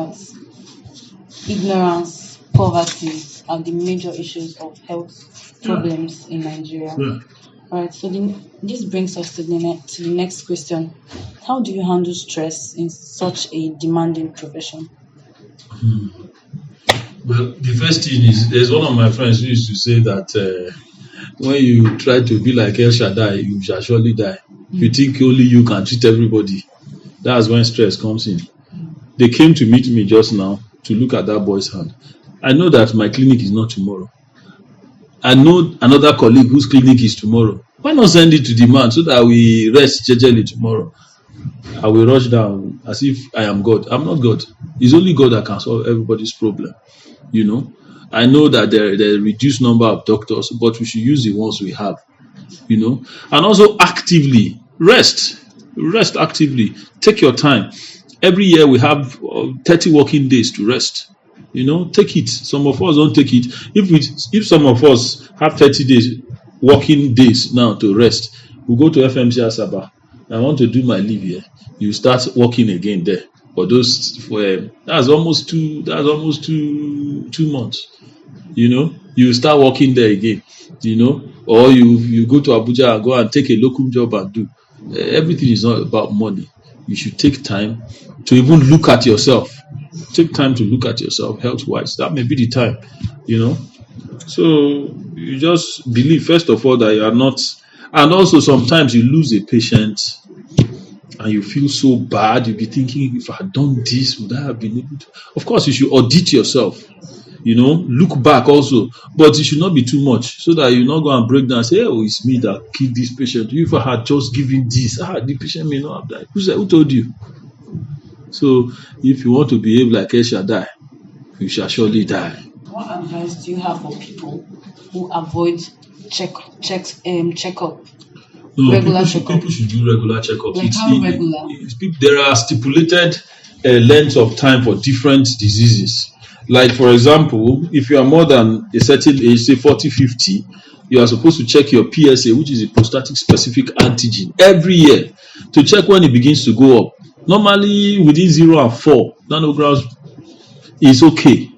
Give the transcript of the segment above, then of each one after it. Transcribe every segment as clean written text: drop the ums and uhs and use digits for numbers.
that ignorance, poverty are the major issues of health problems in Nigeria. Yeah. All right, so this brings us to the next question. How do you handle stress in such a demanding profession? Well, the first thing is, there's one of my friends who used to say that when you try to be like El Shaddai, you shall surely die. If you think only you can treat everybody, that's when stress comes in. They came to meet me just now to look at that boy's hand. I know that my clinic is not tomorrow. I know another colleague whose clinic is tomorrow. Why not send it to the man so that we rest jejely tomorrow? I will rush down as if I am God. I'm not God. It's only God that can solve everybody's problem. You know, I know that there are a reduced number of doctors, but we should use the ones we have. You know, and also actively rest. Rest actively. Take your time. Every year we have 30 working days to rest. You know, take it. Some of us don't take it. If some of us have 30 days working days now to rest, we go to FMC Asaba. I want to do my leave here. You start working again there. For that's almost two months. You know, you start working there again. You know, or you go to Abuja and go and take a locum job and do. Everything is not about money. You should take time to even look at yourself. Take time to look at yourself health-wise. That may be the time, you know. So you just believe, first of all, that you are not. And also sometimes you lose a patient and you feel so bad. You'll be thinking, if I had done this, would I have been able to? Of course, you should audit yourself. You know, look back also, but it should not be too much so that you not go and break down and say, oh, it's me that killed this patient. If I had just given this, the patient may not have died. Who told you? So if you want to behave like El Shaddai, you shall surely die. What advice do you have for people who avoid checkup? No, Regular people should do regular checkups. Like how regular? There are stipulated lengths of time for different diseases. Like, for example, if you are more than a certain age, say 40, 50, you are supposed to check your PSA, which is a prostatic specific antigen, every year to check when it begins to go up. Normally, within 0 and 4 nanograms is okay.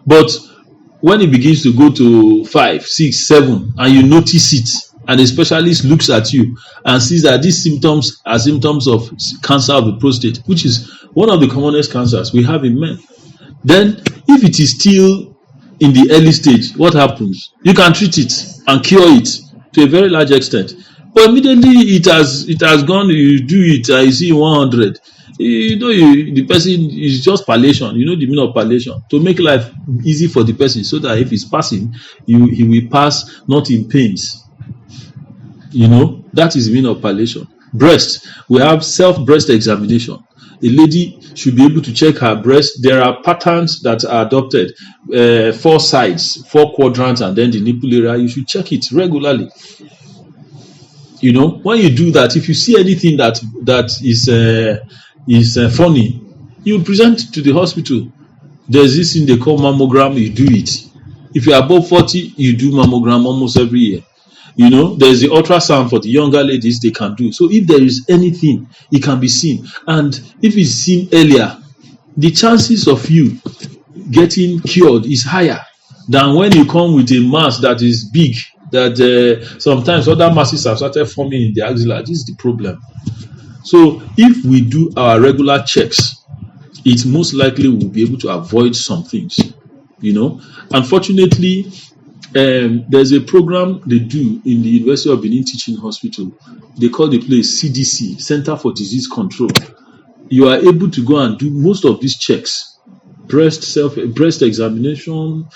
But when it begins to go to 5, 6, 7, and you notice it, and a specialist looks at you and sees that these symptoms are symptoms of cancer of the prostate, which is one of the commonest cancers we have in men, then if it is still in the early stage, what happens? You can treat it and cure it to a very large extent. But immediately it has gone, you do it, you see 100. You know, the person is just palliation. You know the meaning of palliation, to make life easy for the person, so that if he's passing, he will pass not in pains. You know, that is the meaning of palliation. Breast, we have self-breast examination. A lady should be able to check her breast. There are patterns that are adopted, 4 sides, 4 quadrants, and then the nipple area. You should check it regularly. You know, when you do that, if you see anything that is funny, you present to the hospital. There's this thing they call mammogram. You do it. If you're above 40, you do mammogram almost every year. You know, there's the ultrasound for the younger ladies they can do. So if there is anything, it can be seen. And if it's seen earlier, the chances of you getting cured is higher than when you come with a mass that is big, that sometimes other masses have started forming in the axilla. This is the problem. So if we do our regular checks, it most likely we'll be able to avoid some things. You know, unfortunately, there's a program they do in the University of Benin Teaching Hospital. They call the place CDC, Center for Disease Control. You are able to go and do most of these checks: breast examination,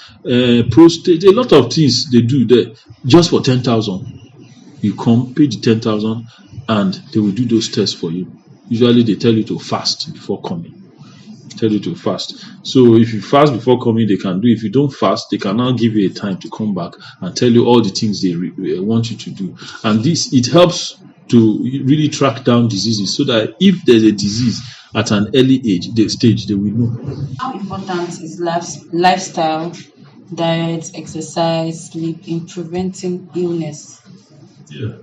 prostate, a lot of things they do there, just for 10,000. You come, pay the 10,000, and they will do those tests for you. Usually they tell you to fast before coming. So if you fast before coming, they can do. If you don't fast, they can now give you a time to come back and tell you all the things they want you to do. And it helps to really track down diseases, so that if there's a disease at an early stage, they will know. How important is lifestyle, diet, exercise, sleep in preventing illness? Yeah.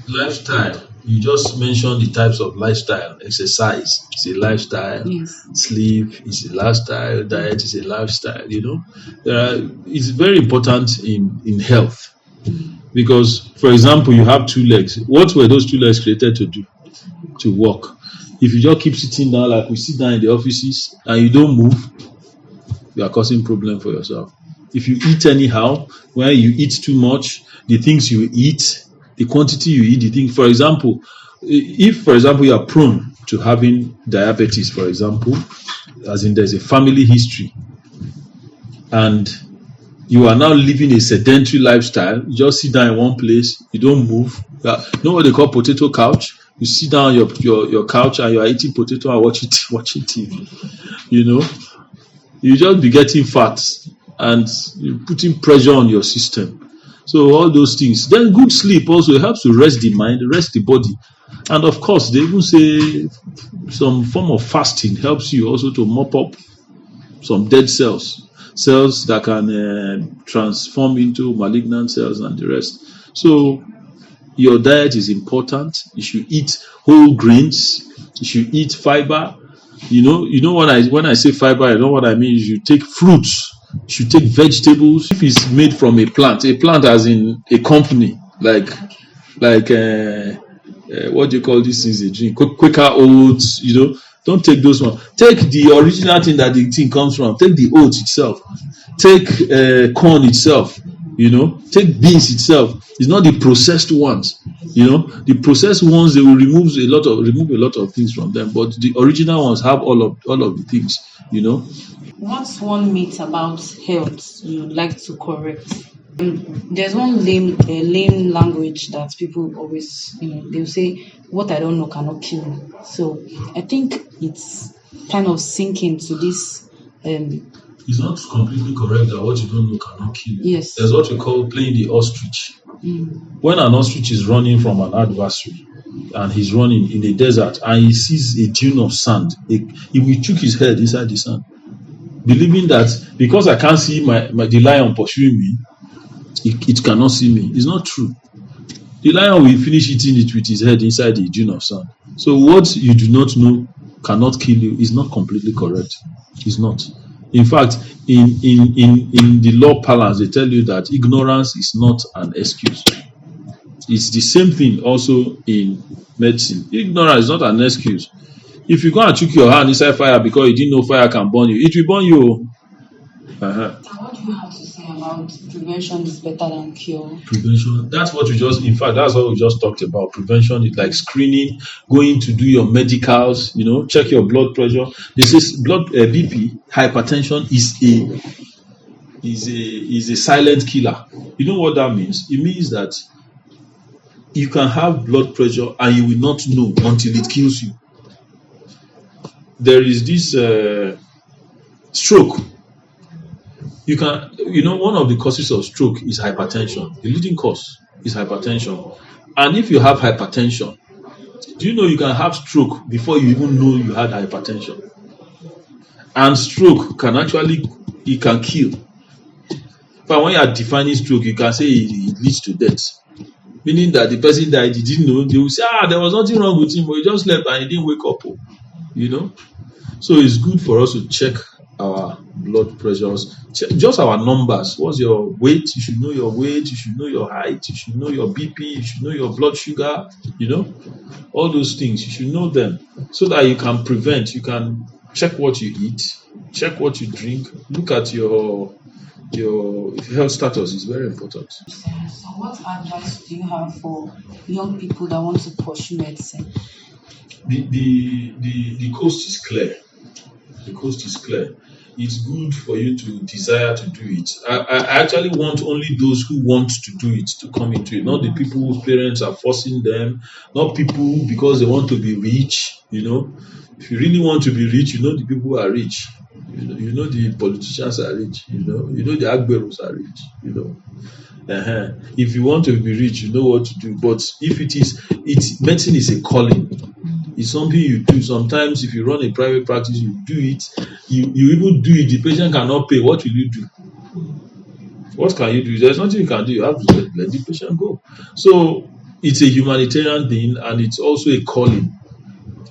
Lifestyle You just mentioned the types of lifestyle. Exercise is a lifestyle. Yes. Sleep is a lifestyle. Diet is a lifestyle. It's very important in health because, for example, you have two legs. What were those two legs created to do? To walk. If you just keep sitting down like we sit down in the offices and you don't move, you are causing problem for yourself. If you eat anyhow, when you eat too much, the things you eat, the quantity you eat, the thing. For example, if for example you are prone to having diabetes, for example, as in there's a family history, and you are now living a sedentary lifestyle, you just sit down in one place, you don't move. You know what they call potato couch? You sit down on your couch and you are eating potato and watching TV. You just be getting fat and you putting pressure on your system. So all those things. Then good sleep also helps to rest the mind, rest the body. And of course, they even say some form of fasting helps you also to mop up some dead cells that can transform into malignant cells and the rest. So your diet is important. You should eat whole grains. You should eat fiber. When I say fiber, you know what I mean. You should take fruits. You should take vegetables. If it's made from a plant as in a company, like what do you call these things they drink? Quaker oats. Don't take those ones. Take the original thing that the thing comes from. Take the oats itself. Take corn itself. Take beans itself. It's not the processed ones. The processed ones, they will remove a lot of things from them, but the original ones have all of the things. What's one myth about health you'd like to correct? There's one lame language that people always, they'll say, "What I don't know cannot kill me." So I think it's kind of sinking to this. It's not completely correct that what you don't know cannot kill you. Yes. There's what we call playing the ostrich. When an ostrich is running from an adversary and he's running in the desert and he sees a dune of sand, he will chuck his head inside the sand, believing that because I can't see the lion pursuing me, it cannot see me. It's not true. The lion will finish eating it with his head inside the dune of sand. So what you do not know cannot kill you is not completely correct. It's not. In fact, in the law parlance, they tell you that ignorance is not an excuse. It's the same thing also in medicine. Ignorance is not an excuse. If you go and chook your hand inside fire because you didn't know fire can burn you, it will burn you. What do you have to say about prevention is better than cure? Prevention, that's what we just talked about. Prevention is like screening, going to do your medicals, check your blood pressure. This is BP, hypertension is a silent killer. You know what that means? It means that you can have blood pressure and you will not know until it kills you. There is this stroke. One of the causes of stroke is hypertension. The leading cause is hypertension. And if you have hypertension, do you know you can have stroke before you even know you had hypertension? And stroke can kill. But when you are defining stroke, you can say it leads to death. Meaning that the person died, he didn't know. They will say, there was nothing wrong with him, but he just slept and he didn't wake up. So it's good for us to check our blood pressures, just our numbers. What's your weight? You should know your weight. You should know your height. You should know your BP. You should know your blood sugar. All those things. You should know them so that you can prevent. You can check what you eat, check what you drink, look at your health status is very important. So what advice do you have for young people that want to pursue medicine? The coast is clear. The coast is clear. It's good for you to desire to do it. I actually want only those who want to do it to come into it, not the people whose parents are forcing them, not people because they want to be rich. If you really want to be rich, the people who are rich. The politicians are rich. The agberos are rich. If you want to be rich, you know what to do. But if medicine is a calling. It's something you do. Sometimes if you run a private practice, you do it. You even do it. The patient cannot pay. What will you do? What can you do? There's nothing you can do. You have to let the patient go. So it's a humanitarian thing, and it's also a calling.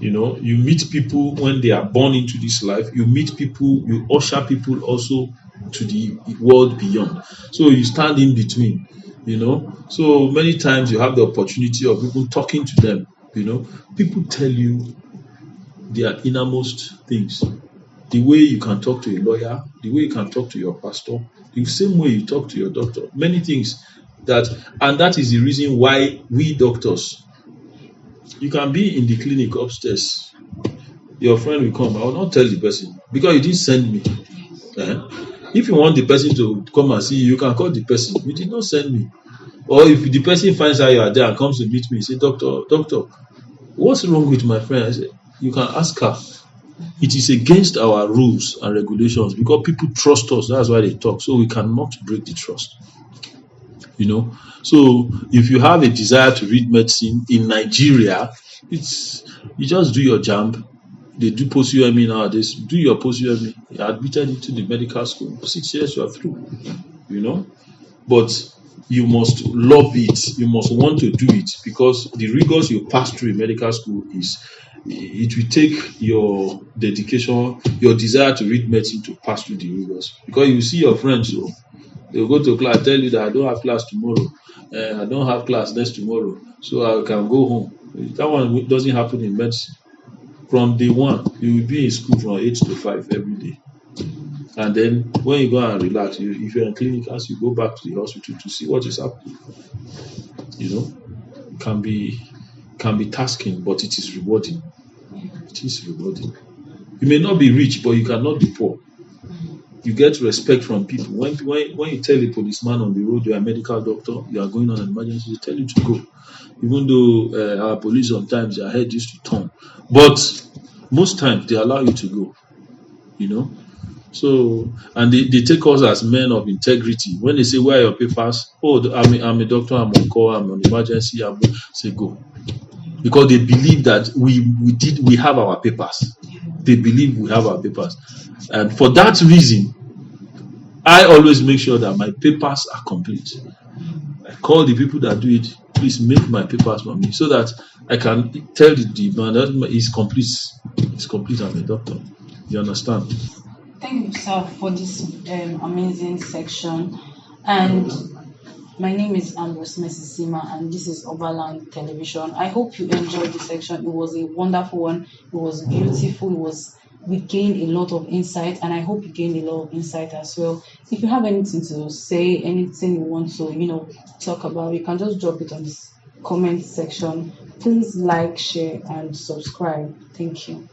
You meet people when they are born into this life. You meet people, you usher people also to the world beyond. So you stand in between. So many times you have the opportunity of people talking to them. People tell you their innermost things. The way you can talk to a lawyer, the way you can talk to your pastor, the same way you talk to your doctor. Many things that, and that is the reason why we doctors, you can be in the clinic upstairs. Your friend will come. I will not tell the person because you didn't send me. Eh? If you want the person to come and see you, you can call the person. You did not send me. Or if the person finds out you are there and comes to meet me, say, doctor, what's wrong with my friend? I say, you can ask her. It is against our rules and regulations because people trust us. That's why they talk. So we cannot break the trust. So if you have a desire to read medicine in Nigeria, you just do your jump. They do post UME nowadays. Do your post UME. You're admitted into the medical school. 6 years, you are through. But you must love it. You must want to do it because the rigors you pass through in medical school it will take your dedication, your desire to read medicine to pass through the rigors. Because you see your friends, so they'll go to class, tell you that I don't have class tomorrow, I don't have class next tomorrow, so I can go home. That one doesn't happen in medicine. From day one, you will be in school from 8 to 5 every day. And then when you go and relax, if you're in clinic, as you go back to the hospital to see what is happening, can be tasking, but it is rewarding. It is rewarding. You may not be rich, but you cannot be poor. You get respect from people. When you tell a policeman on the road you are a medical doctor, you are going on an emergency, they tell you to go. Even though our police sometimes their head used to turn, but most times they allow you to go. So, and they take us as men of integrity. When they say, "Where are your papers?" "Oh, I'm a doctor. I'm on call. I'm on emergency." Say, "Go," because they believe that we have our papers. They believe we have our papers, and for that reason, I always make sure that my papers are complete. I call the people that do it. Please make my papers for me so that I can tell the man that it's complete. It's complete. I'm a doctor. You understand? Thank you, sir, for this amazing section. And my name is Ambrose Mesisima, and this is Overland Television. I hope you enjoyed the section. It was a wonderful one. It was beautiful. We gained a lot of insight, and I hope you gained a lot of insight as well. If you have anything to say, anything you want to, talk about, you can just drop it on this comment section. Please like, share, and subscribe. Thank you.